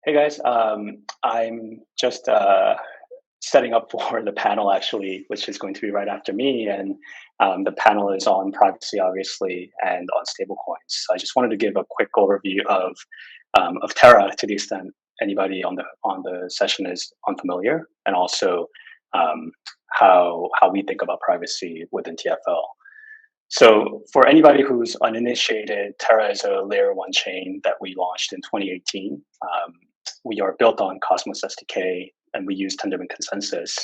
Hey guys, I'm just setting up for the panel actually, which is going to be right after me, and the panel is on privacy, obviously, and on stablecoins. So I just wanted to give a quick overview of Terra to the extent anybody on the session is unfamiliar, and also how we think about privacy within TFL. So for anybody who's uninitiated, Terra is a layer one chain that we launched in 2018. We are built on Cosmos SDK and we use Tendermint consensus.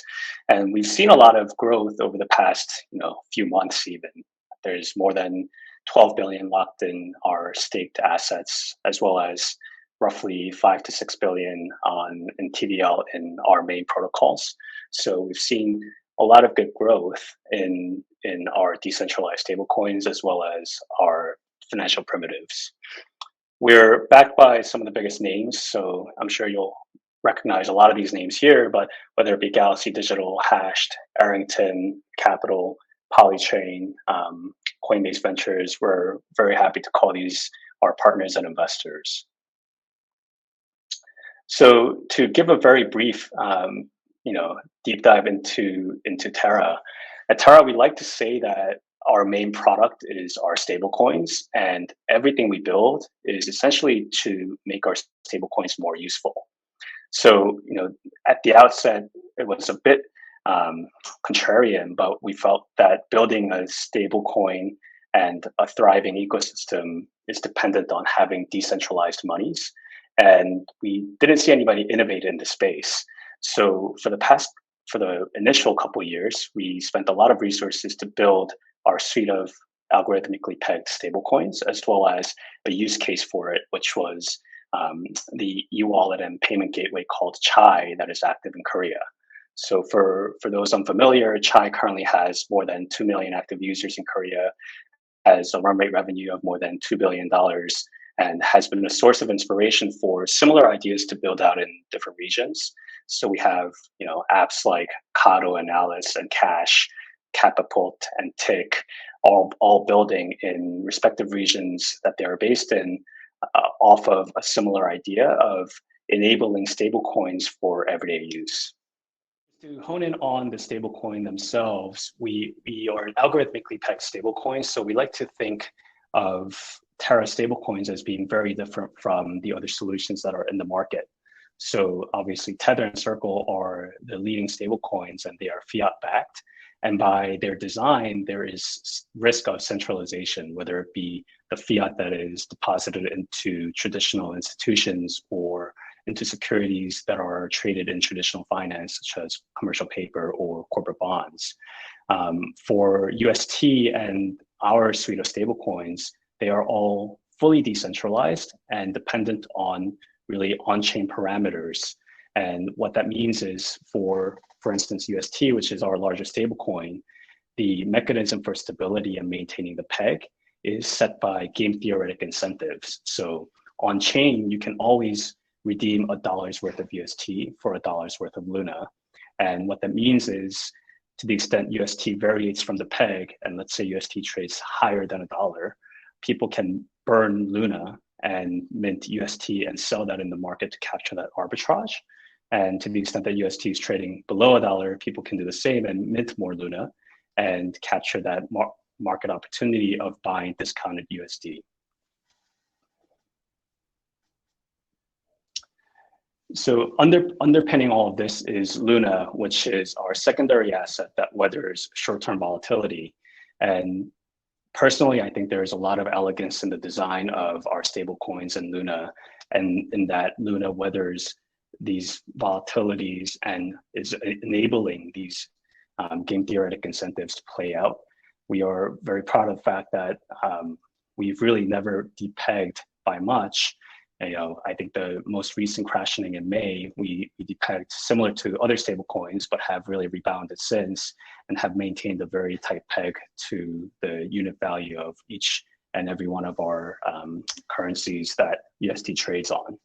And we've seen a lot of growth over the past few months even. There's more than 12 billion locked in our staked assets, as well as roughly 5 to 6 billion in TVL in our main protocols. So we've seen a lot of good growth in our decentralized stablecoins as well as our financial primitives. We're backed by some of the biggest names, so I'm sure you'll recognize a lot of these names here, but whether it be Galaxy Digital, Hashed, Arrington, Capital, Polychain, Coinbase Ventures, we're very happy to call these our partners and investors. So to give a very brief deep dive into Terra. At Terra, we like to say that our main product is our stablecoins, and everything we build is essentially to make our stablecoins more useful. So, at the outset, it was a bit contrarian, but we felt that building a stablecoin and a thriving ecosystem is dependent on having decentralized monies, and we didn't see anybody innovate in the space. So for the initial couple of years, we spent a lot of resources to build our suite of algorithmically pegged stablecoins, as well as a use case for it, which was the e-wallet and payment gateway called Chai that is active in Korea. So for those unfamiliar, Chai currently has more than 2 million active users in Korea, has a run rate revenue of more than $2 billion, and has been a source of inspiration for similar ideas to build out in different regions. So we have, apps like Kado and Alice and Cash, Catapult and Tick, all building in respective regions that they are based in, off of a similar idea of enabling stablecoins for everyday use. To hone in on the stablecoin themselves, we are an algorithmically pegged stablecoin, so we like to think of Terra stablecoins as being very different from the other solutions that are in the market. So obviously Tether and Circle are the leading stablecoins and they are fiat backed. And by their design, there is risk of centralization, whether it be the fiat that is deposited into traditional institutions or into securities that are traded in traditional finance, such as commercial paper or corporate bonds. For UST and our suite of stablecoins, they are all fully decentralized and dependent on really on-chain parameters. And what that means is for instance, UST, which is our largest stablecoin, the mechanism for stability and maintaining the peg is set by game theoretic incentives. So on-chain, you can always redeem $1 worth of UST for $1 worth of Luna. And what that means is, to the extent UST variates from the peg, and let's say UST trades higher than $1, people can burn Luna and mint UST and sell that in the market to capture that arbitrage. And to the extent that UST is trading below $1, people can do the same and mint more Luna and capture that market opportunity of buying discounted USD. So underpinning all of this is Luna, which is our secondary asset that weathers short-term volatility. And personally, I think there's a lot of elegance in the design of our stablecoins and Luna, and in that Luna weathers these volatilities and is enabling these game theoretic incentives to play out. We are very proud of the fact that we've really never depegged by much. I think the most recent crashing in May, we depegged similar to other stablecoins, but have really rebounded since and have maintained a very tight peg to the unit value of each and every one of our currencies that USD trades on.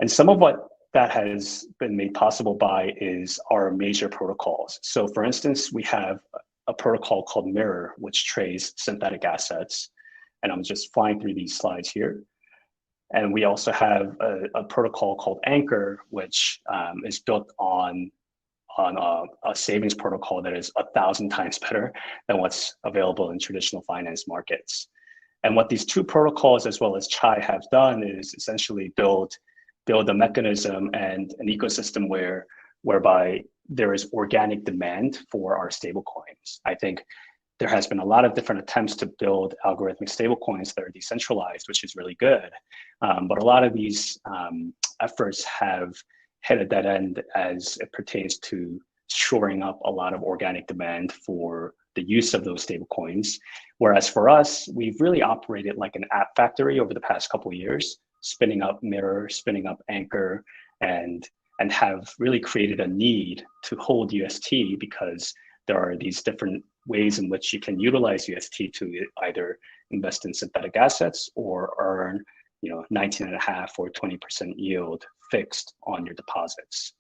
And some of what that has been made possible by is our major protocols. So for instance, we have a protocol called Mirror, which trades synthetic assets. And I'm just flying through these slides here. And we also have a protocol called Anchor, which is built on a savings protocol that is 1,000 times better than what's available in traditional finance markets. And what these two protocols, as well as Chai, have done is essentially build a mechanism and an ecosystem whereby there is organic demand for our stablecoins. I think there has been a lot of different attempts to build algorithmic stablecoins that are decentralized, which is really good. But a lot of these efforts have hit a dead end as it pertains to shoring up a lot of organic demand for the use of those stablecoins. Whereas for us, we've really operated like an app factory over the past couple of years, spinning up Mirror, spinning up Anchor, and have really created a need to hold UST because there are these different ways in which you can utilize UST to either invest in synthetic assets or earn 19.5 or 20% yield fixed on your deposits.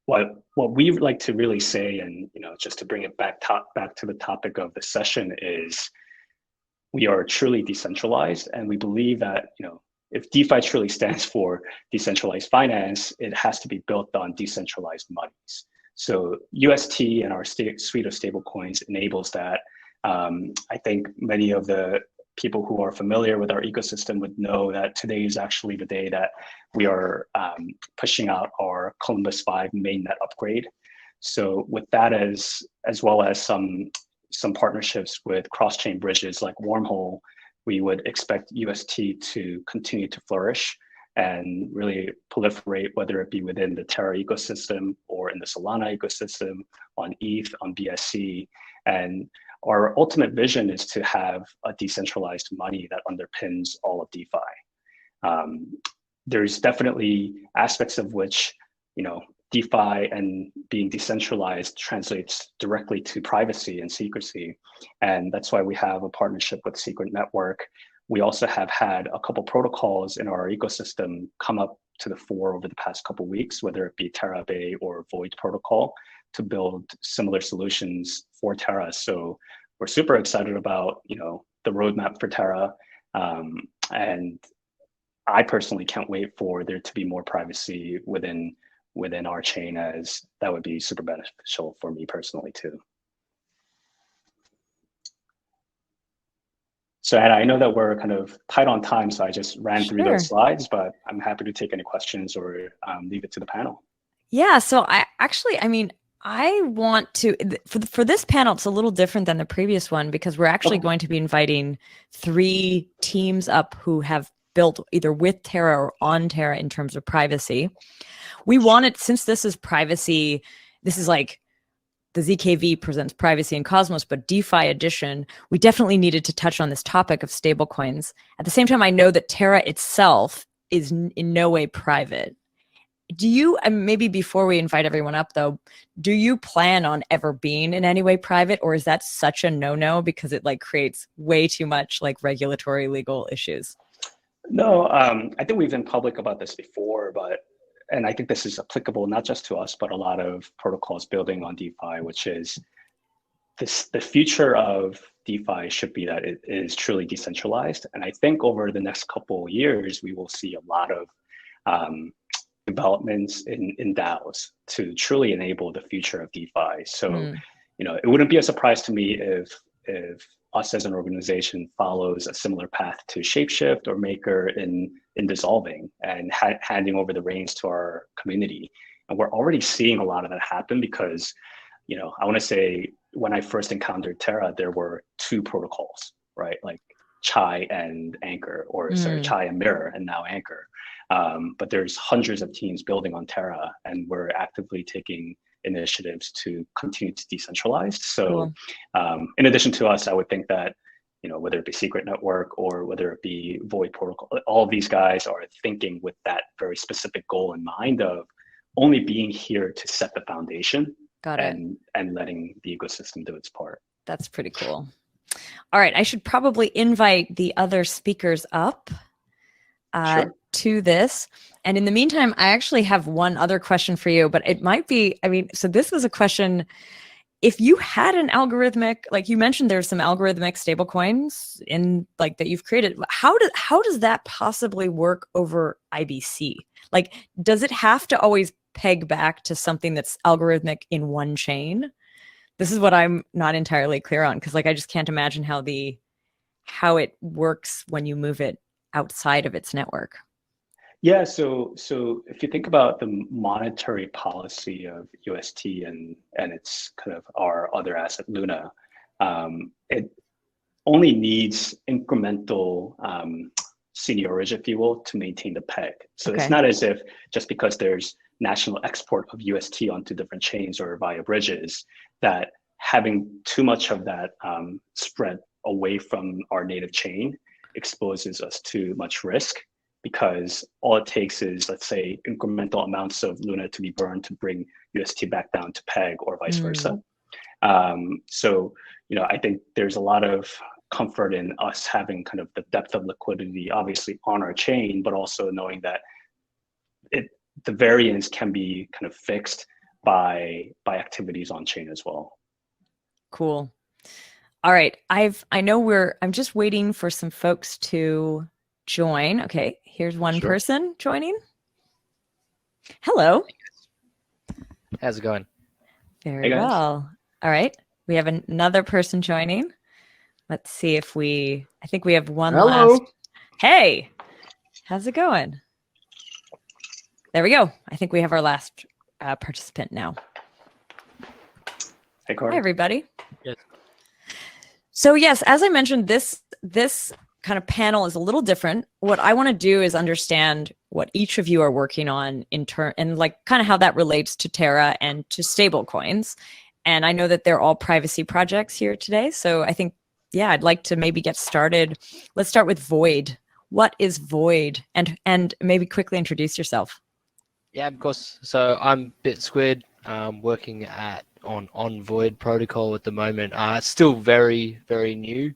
What we like to really say, and just to bring it back to the topic of the session, is we are truly decentralized, and we believe that if DeFi truly stands for decentralized finance, it has to be built on decentralized monies. So UST and our suite of stablecoins enables that. I think many of the people who are familiar with our ecosystem would know that today is actually the day that we are pushing out our Columbus 5 mainnet upgrade. So with that, as well as some partnerships with cross-chain bridges like Wormhole, we would expect UST to continue to flourish and really proliferate, whether it be within the Terra ecosystem or in the Solana ecosystem, on ETH, on BSC. And our ultimate vision is to have a decentralized money that underpins all of DeFi. There's definitely aspects of which, DeFi and being decentralized translates directly to privacy and secrecy. And that's why we have a partnership with Secret Network. We also have had a couple protocols in our ecosystem come up to the fore over the past couple of weeks, whether it be Terra Bay or Void protocol, to build similar solutions for Terra. So we're super excited about, the roadmap for Terra. And I personally can't wait for there to be more privacy within our chain, as that would be super beneficial for me personally too. So Anna, I know that we're kind of tight on time, so I just ran through those slides, but I'm happy to take any questions or leave it to the panel. Yeah, so I want to, for this panel, it's a little different than the previous one because we're actually going to be inviting 3 teams up who have built either with Terra or on Terra in terms of privacy. We wanted, since this is privacy, this is like the ZKV presents privacy in Cosmos, but DeFi Edition, we definitely needed to touch on this topic of stablecoins. At the same time, I know that Terra itself is in no way private. Do you, and maybe before we invite everyone up though, do you plan on ever being in any way private, or is that such a no-no because it creates way too much regulatory legal issues? No, I think we've been public about this before, and I think this is applicable not just to us, but a lot of protocols building on DeFi, which is the future of DeFi should be that it is truly decentralized. And I think over the next couple of years, we will see a lot of developments in DAOs to truly enable the future of DeFi. So, it wouldn't be a surprise to me if us as an organization follows a similar path to Shapeshift or Maker in dissolving and handing over the reins to our community. And we're already seeing a lot of that happen because, I want to say when I first encountered Terra, there were 2 protocols, right? Like Chai and Anchor, or sorry, Chai and Mirror, and now Anchor. But there's hundreds of teams building on Terra, and we're actively taking initiatives to continue to decentralize. So in addition to us, I would think that, whether it be Secret Network or whether it be Void Protocol, all of these guys are thinking with that very specific goal in mind of only being here to set the foundation and letting the ecosystem do its part. That's pretty cool. All right, I should probably invite the other speakers up to this. And in the meantime, I actually have one other question for you, but it might be, so this was a question, if you had an algorithmic, like you mentioned, there's some algorithmic stable coins in like that you've created. How does that possibly work over IBC? Like, does it have to always peg back to something that's algorithmic in one chain? This is what I'm not entirely clear on, because like I just can't imagine how it works when you move it outside of its network. Yeah, so if you think about the monetary policy of UST and its kind of our other asset Luna, it only needs incremental seniorage, if you will, to maintain the peg. So it's not as if just because there's national export of UST onto different chains or via bridges, that having too much of that spread away from our native chain exposes us to much risk, because all it takes is, let's say, incremental amounts of Luna to be burned to bring UST back down to peg or vice versa. So, I think there's a lot of comfort in us having kind of the depth of liquidity, obviously on our chain, but also knowing that the variance can be kind of fixed by activities on chain as well. Cool. All right. I'm just waiting for some folks to join. Okay. Here's one person joining. Hello. How's it going? Very well. All right. We have another person joining. Let's see if I think we have one last. Hey, how's it going? There we go. I think we have our last participant now. Hey, Corey. Hi, everybody. Yes. So yes, as I mentioned, this kind of panel is a little different. What I want to do is understand what each of you are working on and like kind of how that relates to Terra and to stablecoins. And I know that they're all privacy projects here today. So I think, yeah, I'd like to maybe get started. Let's start with Void. What is Void? And maybe quickly introduce yourself. Yeah, of course. So I'm Bitsquid, working on Void protocol at the moment. Still very, very new.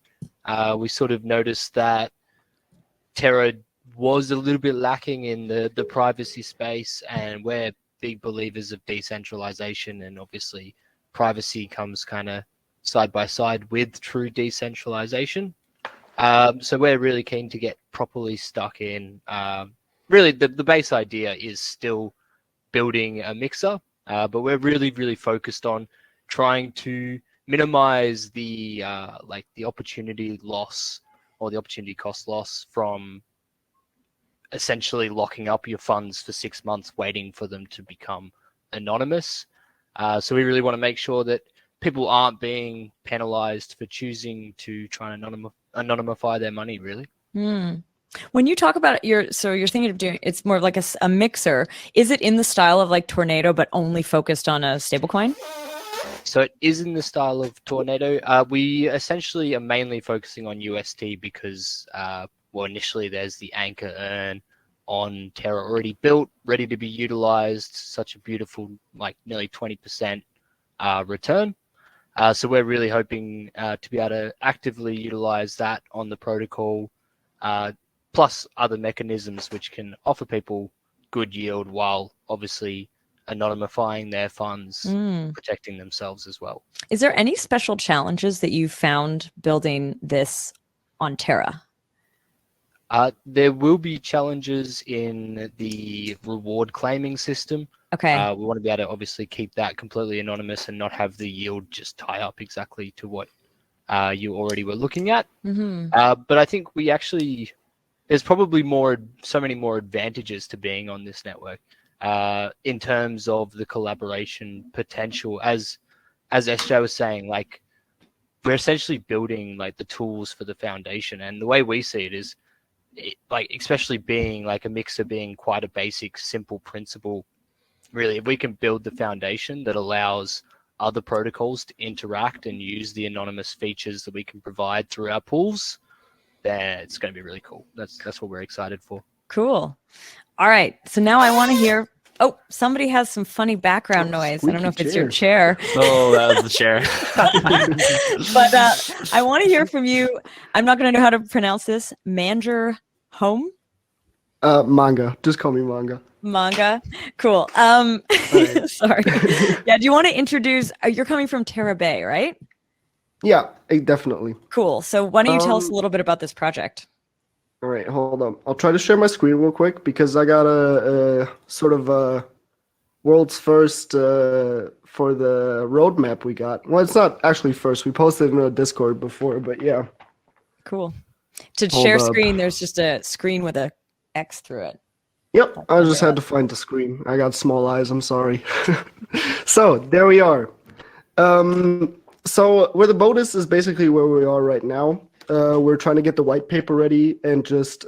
We sort of noticed that Terra was a little bit lacking in the privacy space, and we're big believers of decentralization, and obviously privacy comes kind of side by side with true decentralization. So we're really keen to get properly stuck in. Really, the base idea is still building a mixer, but we're really, really focused on trying to minimize the opportunity loss or the opportunity cost loss from essentially locking up your funds for 6 months, waiting for them to become anonymous. So we really want to make sure that people aren't being penalized for choosing to try and anonymify their money, really. When you talk about you're thinking of doing, it's more of like a mixer. Is it in the style of like Tornado, but only focused on a stablecoin? So it is in the style of Tornado. We essentially are mainly focusing on UST because, initially there's the Anchor Earn on Terra already built, ready to be utilized. Such a beautiful, like nearly 20% return. So we're really hoping to be able to actively utilize that on the protocol, plus other mechanisms which can offer people good yield while obviously anonymifying their funds, protecting themselves as well. Is there any special challenges that you found building this on Terra? There will be challenges in the reward claiming system. Okay. We want to be able to obviously keep that completely anonymous and not have the yield just tie up exactly to what you already were looking at. But I think there's probably so many more advantages to being on this network in terms of the collaboration potential. As SJ was saying, like, we're essentially building like the tools for the foundation, and the way we see it is, like, especially being like a mixer, being quite a basic, simple principle. Really, if we can build the foundation that allows other protocols to interact and use the anonymous features that we can provide through our pools, then it's going to be really cool. That's what we're excited for. Cool. All right. So now I want to hear. Oh, somebody has some funny background noise. I don't know if it's your chair. Oh, that was the chair. But I want to hear from you. I'm not going to know how to pronounce this. Manger Hom? Manga. Just call me Manga. Manga. Cool. Right. Sorry. Yeah. Do you want to introduce? You're coming from Terra Bay, right? Yeah, definitely. Cool. So why don't you tell us a little bit about this project? All right, hold on. I'll try to share my screen real quick because I got a sort of world's first for the roadmap we got. Well, it's not actually first. We posted in a Discord before, but yeah. Cool. To Hold share up. screen, there's just a screen with a X through it. Yep, I just had to find the screen. I got small eyes, I'm sorry. So, there we are. So, where the boat is basically where we are right now. We're trying to get the white paper ready and just,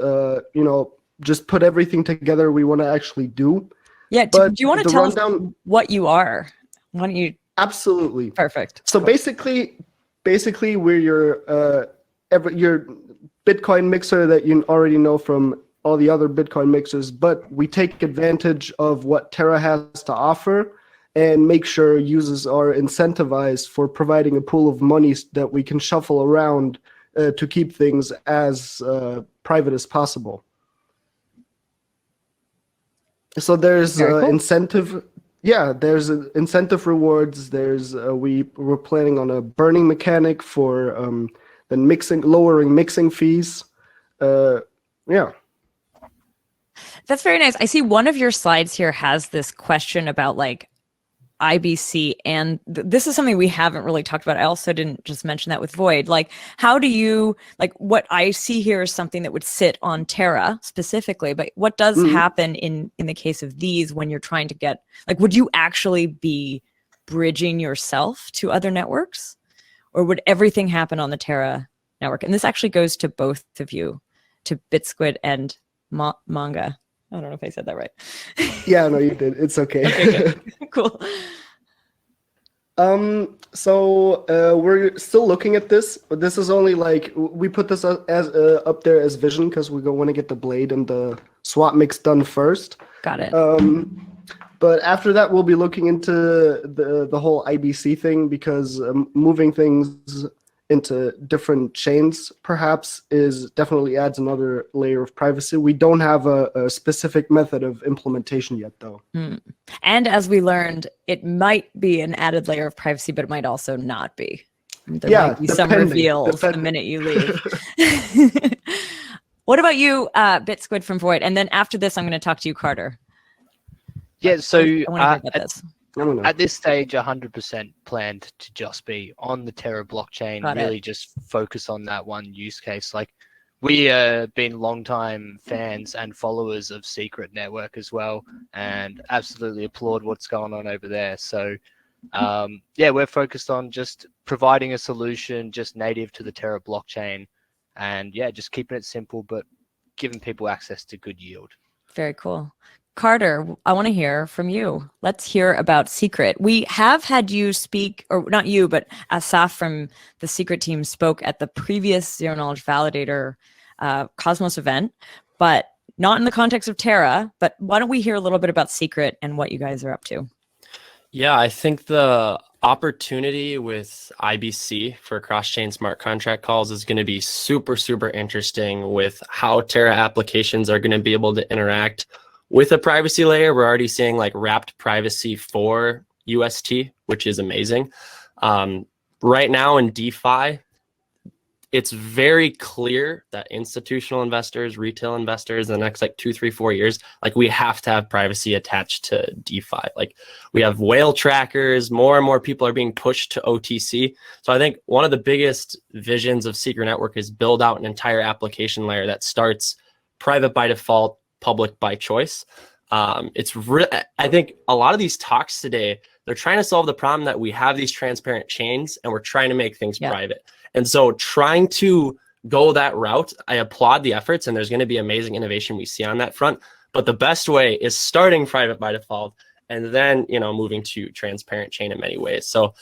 just put everything together we want to actually do. Yeah, do you want to tell rundown, us what you are? Why don't you? Absolutely. Perfect. So, basically, we're your Bitcoin mixer that you already know from all the other Bitcoin mixers, but we take advantage of what Terra has to offer and make sure users are incentivized for providing a pool of money that we can shuffle around to keep things as private as possible. So there's incentive. Yeah, there's incentive rewards. There's we're planning on a burning mechanic for then lowering mixing fees. Yeah. That's very nice. I see one of your slides here has this question about like IBC, and this is something we haven't really talked about. I also didn't just mention that with Void. Like, how do you, like, what I see here is something that would sit on Terra specifically, but what does happen in the case of these when you're trying to get, like, would you actually be bridging yourself to other networks, or would everything happen on the Terra network? And this actually goes to both of you, to Bitsquid and Manga. I don't know if I said that right. Yeah, no, you did. It's okay. Okay, good. Cool. So we're still looking at this, but this is only like, we put this as up there as vision because we want to get the blade and the swap mix done first. Got it. But after that, we'll be looking into the whole IBC thing because moving things into different chains perhaps definitely adds another layer of privacy. We don't have a specific method of implementation yet, though. And as we learned, it might be an added layer of privacy, but it might also not be. There might be some reveals the minute you leave. What about you, Bitsquid from Void? And then after this, I'm going to talk to you, Carter. Yeah, so I want to hear about this. At this stage, 100% planned to just be on the Terra blockchain, really just focus on that one use case. Like, we have been longtime fans and followers of Secret Network as well, and absolutely applaud what's going on over there. So, yeah, we're focused on just providing a solution just native to the Terra blockchain, and yeah, just keeping it simple, but giving people access to good yield. Very cool. Carter, I want to hear from you. Let's hear about Secret. We have had you speak, or not you, but Asaf from the Secret team spoke at the previous Zero Knowledge Validator Cosmos event, but not in the context of Terra. But why don't we hear a little bit about Secret and what you guys are up to? Yeah, I think the opportunity with IBC for cross-chain smart contract calls is going to be super, super interesting with how Terra applications are going to be able to interact with a privacy layer. We're already seeing like wrapped privacy for UST, which is amazing. Right now in DeFi, it's very clear that institutional investors, retail investors, in the next like 2, 3, 4 years, like we have to have privacy attached to DeFi. Like we have whale trackers, more and more people are being pushed to OTC. So I think one of the biggest visions of Secret Network is build out an entire application layer that starts private by default, public by choice. I think a lot of these talks today, they're trying to solve the problem that we have these transparent chains and we're trying to make things private. And so trying to go that route, I applaud the efforts, and there's going to be amazing innovation we see on that front. But the best way is starting private by default and then, moving to transparent chain in many ways. So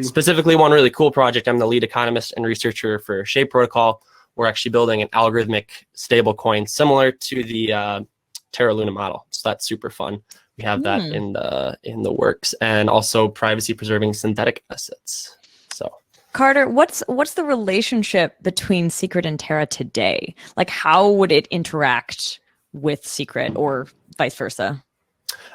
specifically one really cool project, I'm the lead economist and researcher for Shape Protocol. We're actually building an algorithmic stablecoin similar to the Terra Luna model. So that's super fun. We have that in the works, and also privacy preserving synthetic assets. So Carter, what's the relationship between Secret and Terra today? Like, how would it interact with Secret or vice versa?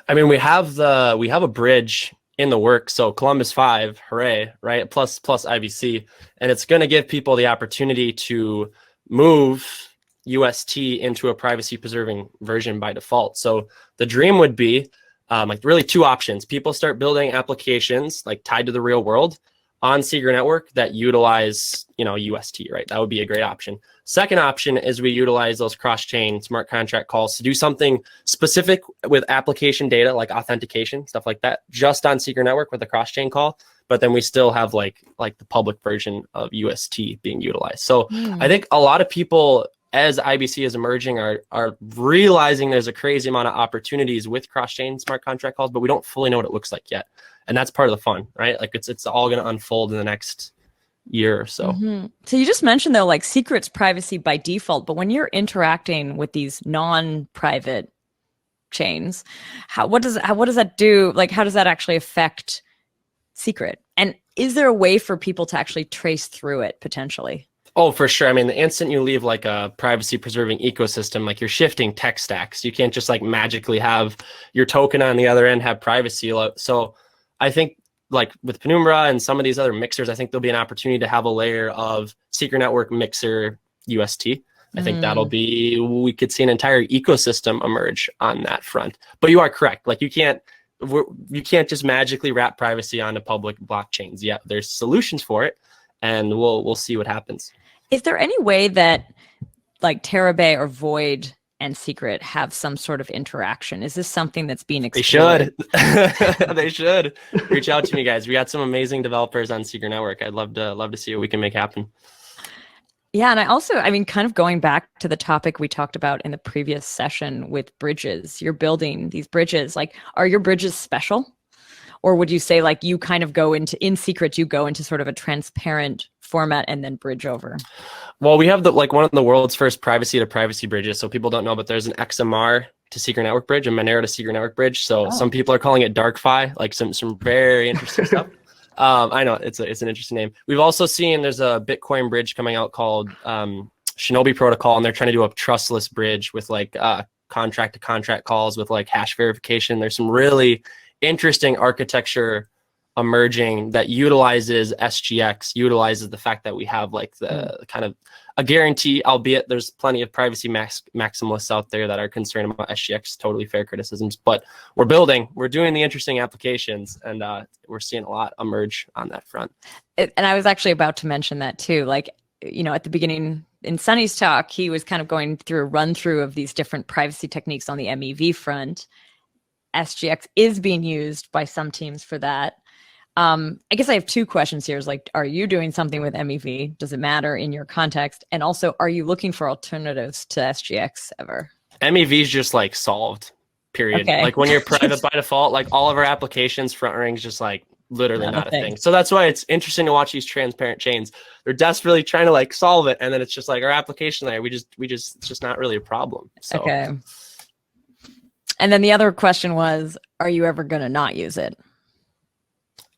I mean, we have a bridge in the works. So Columbus 5, hooray, right? Plus IBC. And it's going to give people the opportunity to move UST into a privacy preserving version by default. So the dream would be like really two options. People start building applications like tied to the real world on Secret Network that utilize, UST, right? That would be a great option. Second option is we utilize those cross-chain smart contract calls to do something specific with application data, like authentication, stuff like that, just on Secret Network with a cross-chain call. But then we still have like the public version of UST being utilized. So I think a lot of people, as IBC is emerging, are realizing there's a crazy amount of opportunities with cross-chain smart contract calls, but we don't fully know what it looks like yet. And that's part of the fun, right? Like it's all going to unfold in the next year or so. So you just mentioned though, like Secret's privacy by default, but when you're interacting with these non-private chains, what does that do? Like, how does that actually affect Secret? And is there a way for people to actually trace through it potentially? Oh, for sure. I mean, the instant you leave like a privacy preserving ecosystem, like you're shifting tech stacks. You can't just like magically have your token on the other end have privacy. So I think like with Penumbra and some of these other mixers, I think there'll be an opportunity to have a layer of Secret Network mixer UST. I think we could see an entire ecosystem emerge on that front. But you are correct. Like you can't just magically wrap privacy onto public blockchains. Yeah, there's solutions for it, and we'll see what happens. Is there any way that like Terra or Void and Secret have some sort of interaction? Is this something that's being explored? They should. They should. Reach out to me, guys. We got some amazing developers on Secret Network. I'd love to see what we can make happen. Yeah, and I mean, kind of going back to the topic we talked about in the previous session with bridges, you're building these bridges. Like, are your bridges special? Or would you say like you kind of in Secret, you go into sort of a transparent format and then bridge over? Well, we have one of the world's first privacy to privacy bridges. So people don't know, but there's an XMR to Secret Network bridge, a Monero to Secret Network bridge. So some people are calling it DarkFi, like some very interesting stuff. I know it's an interesting name. We've also seen there's a Bitcoin bridge coming out called Shinobi Protocol, and they're trying to do a trustless bridge with like contract to contract calls with like hash verification. There's some really interesting architecture emerging that utilizes SGX, utilizes the fact that we have like the kind of a guarantee, albeit there's plenty of privacy maximalists out there that are concerned about SGX, totally fair criticisms, but we're doing the interesting applications, and we're seeing a lot emerge on that front. And I was actually about to mention that too. Like, at the beginning in Sunny's talk, he was kind of going through a run through of these different privacy techniques on the MEV front. SGX is being used by some teams for that. I guess I have two questions here. Is like, are you doing something with MEV? Does it matter in your context? And also, are you looking for alternatives to SGX ever? MEV is just like solved, period. Okay. Like when you're private by default, like all of our applications, front ring's just like literally not a thing. So that's why it's interesting to watch these transparent chains. They're desperately trying to like solve it, and then it's just like our application layer, it's just not really a problem. So. Okay. And then the other question was, are you ever going to not use it?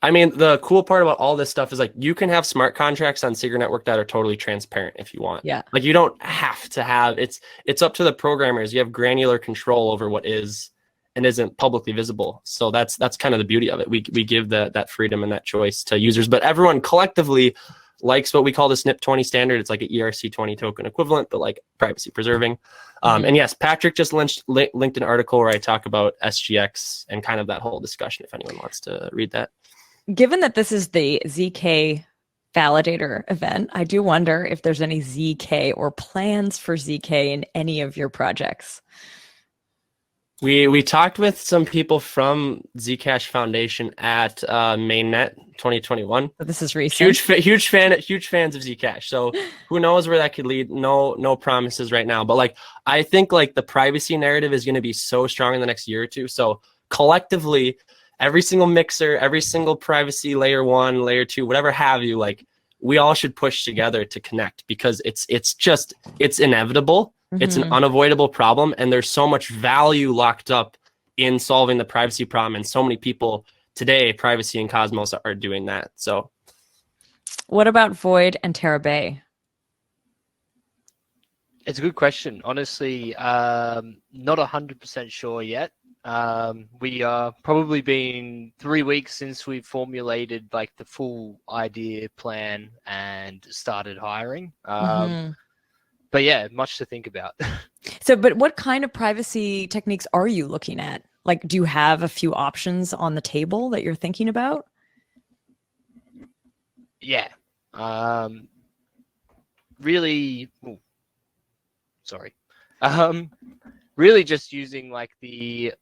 I mean, the cool part about all this stuff is like you can have smart contracts on Secret Network that are totally transparent if you want. Yeah. Like you don't have to have it's up to the programmers. You have granular control over what is and isn't publicly visible. So that's kind of the beauty of it. We give that freedom and that choice to users, but everyone collectively likes what we call the SNP 20 standard. It's like an ERC20 token equivalent, but like privacy preserving. And yes, Patrick just linked an article where I talk about SGX and kind of that whole discussion if anyone wants to read that. Given that this is the ZK Validator event, I do wonder if there's any ZK or plans for ZK in any of your projects. We talked with some people from Zcash Foundation at Mainnet 2021. So this is recent. Huge fans of Zcash. So who knows where that could lead? No promises right now. But like I think like the privacy narrative is going to be so strong in the next year or two. So collectively, every single mixer, every single privacy layer 1, layer 2, whatever have you, like we all should push together to connect because it's inevitable. It's an unavoidable problem, and there's so much value locked up in solving the privacy problem, and so many people today, Privacy and Cosmos, are doing that. So, what about Void and Terra? It's a good question. Honestly, not 100% sure yet. We are probably been 3 weeks since we formulated like the full idea plan and started hiring. But yeah, much to think about. So, but what kind of privacy techniques are you looking at? Like, do you have a few options on the table that you're thinking about? Yeah. Really, sorry. Really just using like the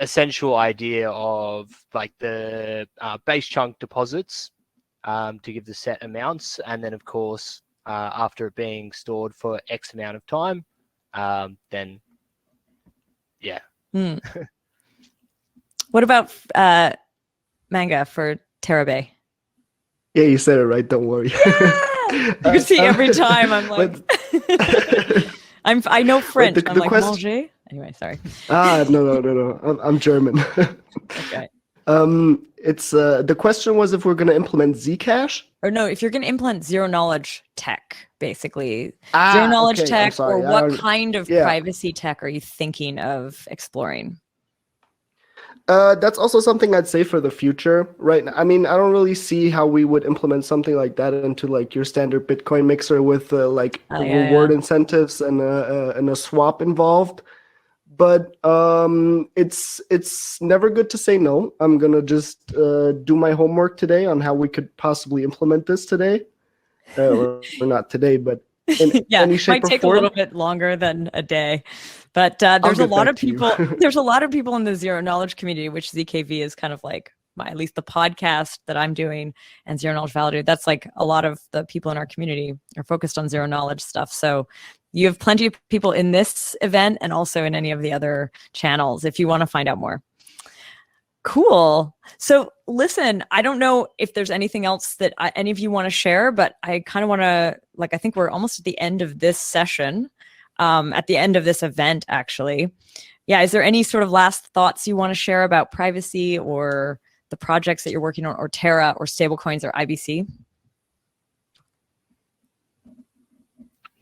essential idea of like the base chunk deposits to give the set amounts. And then of course, after it being stored for X amount of time, then yeah. What about Manga for Terra Bay? Yeah, you said it right. Don't worry. You can see every time I'm like, I know French. I'm like, Manger. Anyway, sorry. No. I'm German. Okay. It's the question was if we're going to implement Zcash. Or no, if you're going to implement zero knowledge tech, basically zero knowledge tech, or what kind of privacy tech are you thinking of exploring? That's also something I'd say for the future, right? I mean, I don't really see how we would implement something like that into like your standard Bitcoin mixer with reward incentives and a swap involved. But it's never good to say no. I'm gonna just do my homework today on how we could possibly implement this today, or not today, but in any shape or form. Might take a little bit longer than a day. But there's a lot of people. There's a lot of people in the zero knowledge community, which ZKV is kind of like at least the podcast that I'm doing, and Zero Knowledge Validator. That's like a lot of the people in our community are focused on zero knowledge stuff. So you have plenty of people in this event and also in any of the other channels if you want to find out more. Cool. So listen, I don't know if there's anything else that any of you want to share, but I kind of want to, I think we're almost at the end of this session. At the end of this event, actually. Yeah, is there any sort of last thoughts you want to share about privacy or the projects that you're working on, or Terra, or stablecoins, or IBC?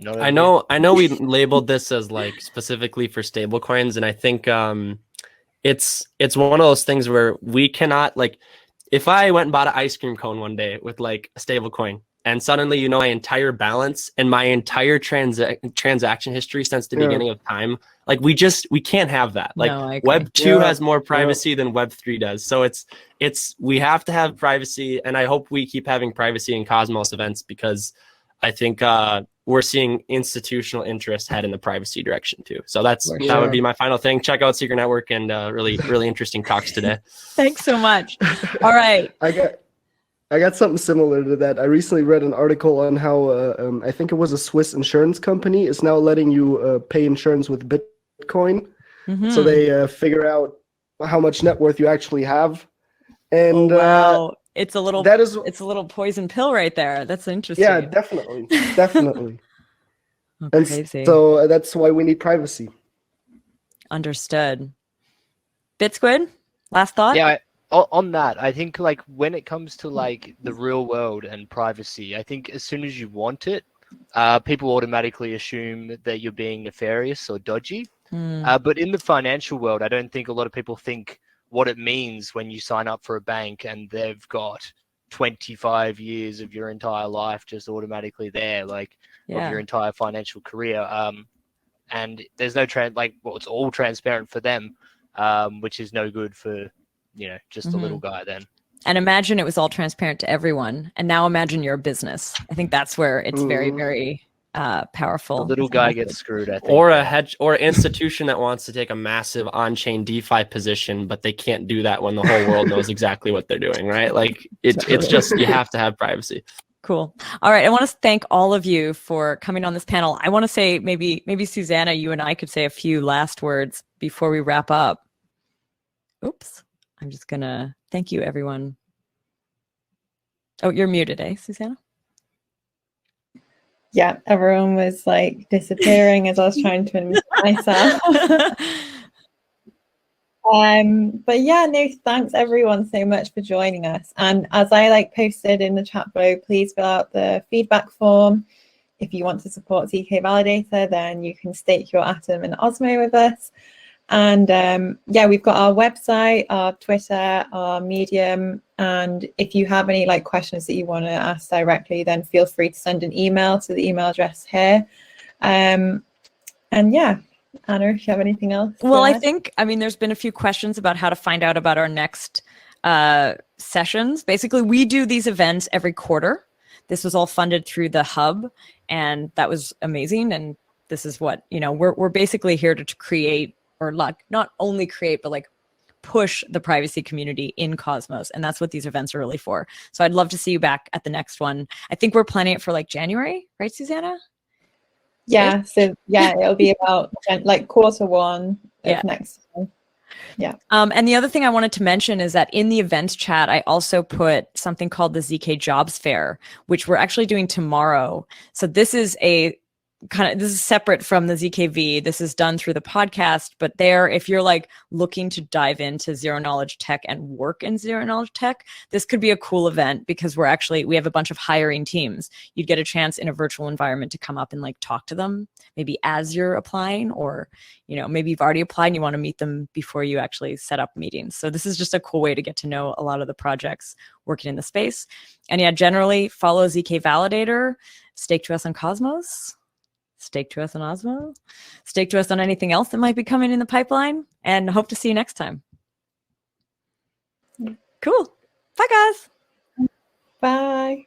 I know we labeled this as like specifically for stablecoins, and I think it's one of those things where we cannot, like, if I went and bought an ice cream cone one day with like a stablecoin, and suddenly, my entire balance and my entire transaction history since the beginning of time, like we can't have that. Like Web 2 has more privacy than Web 3 does. So we have to have privacy, and I hope we keep having privacy in Cosmos events, because I think we're seeing institutional interest head in the privacy direction too. So that would be my final thing. Check out Secret Network, and really interesting talks today. Thanks so much. All right. I got something similar to that. I recently read an article on how I think it was a Swiss insurance company is now letting you pay insurance with Bitcoin. So they figure out how much net worth you actually have. And wow, it's a little poison pill right there. That's interesting. Yeah, definitely. Crazy. So that's why we need privacy. Understood. Bitsquid, last thought? Yeah. On that, I think like when it comes to like the real world and privacy, I think as soon as you want it, people automatically assume that you're being nefarious or dodgy. But in the financial world, I don't think a lot of people think what it means when you sign up for a bank and they've got 25 years of your entire life just automatically there, like of your entire financial career. And there's no it's all transparent for them, which is no good for just a little guy then. And imagine it was all transparent to everyone. And now imagine you're a business. I think that's where it's very, very powerful. The little guy gets screwed, I think. Or a hedge or institution that wants to take a massive on-chain DeFi position, but they can't do that when the whole world knows exactly what they're doing, right? Like it's just, you have to have privacy. Cool. All right. I want to thank all of you for coming on this panel. I want to say maybe Susanna, you and I could say a few last words before we wrap up. Oops. I'm just going to thank you, everyone. Oh, you're muted, Susanna? Yeah, everyone was like disappearing as I was trying to unmute myself. But yeah, no, thanks everyone so much for joining us. And as I posted in the chat below, please fill out the feedback form. if you want to support ZKValidator, then you can stake your Atom and Osmo with us. And yeah, we've got our website, our Twitter, our Medium. And if you have any like questions that you want to ask directly, then feel free to send an email to the email address here. And yeah, Anna, if you have anything else? Well, I think, I mean, there's been a few questions about how to find out about our next sessions. Basically, we do these events every quarter. This was all funded through the hub, and that was amazing. And this is what, you know, we're basically here to create, or not only create, but like push the privacy community in Cosmos. And that's what these events are really for. So I'd love to see you back at the next one. I think we're planning it for like January, right, Susanna? Yeah, so yeah, it'll be about like Q1 of next year. Yeah. And the other thing I wanted to mention is that in the events chat, I also put something called the ZK Jobs Fair, which we're actually doing tomorrow. So this is this is separate from the ZKV. This is done through the podcast, but there, if you're like looking to dive into zero knowledge tech and work in zero knowledge tech, this could be a cool event because we have a bunch of hiring teams. You'd get a chance in a virtual environment to come up and like talk to them, maybe as you're applying, or, you know, maybe you've already applied and you want to meet them before you actually set up meetings. So this is just a cool way to get to know a lot of the projects working in the space. And yeah, generally follow ZKValidator, stake to us on Cosmos, stake to us on Osmo, stake to us on anything else that might be coming in the pipeline, and hope to see you next time. Cool. Bye, guys. Bye.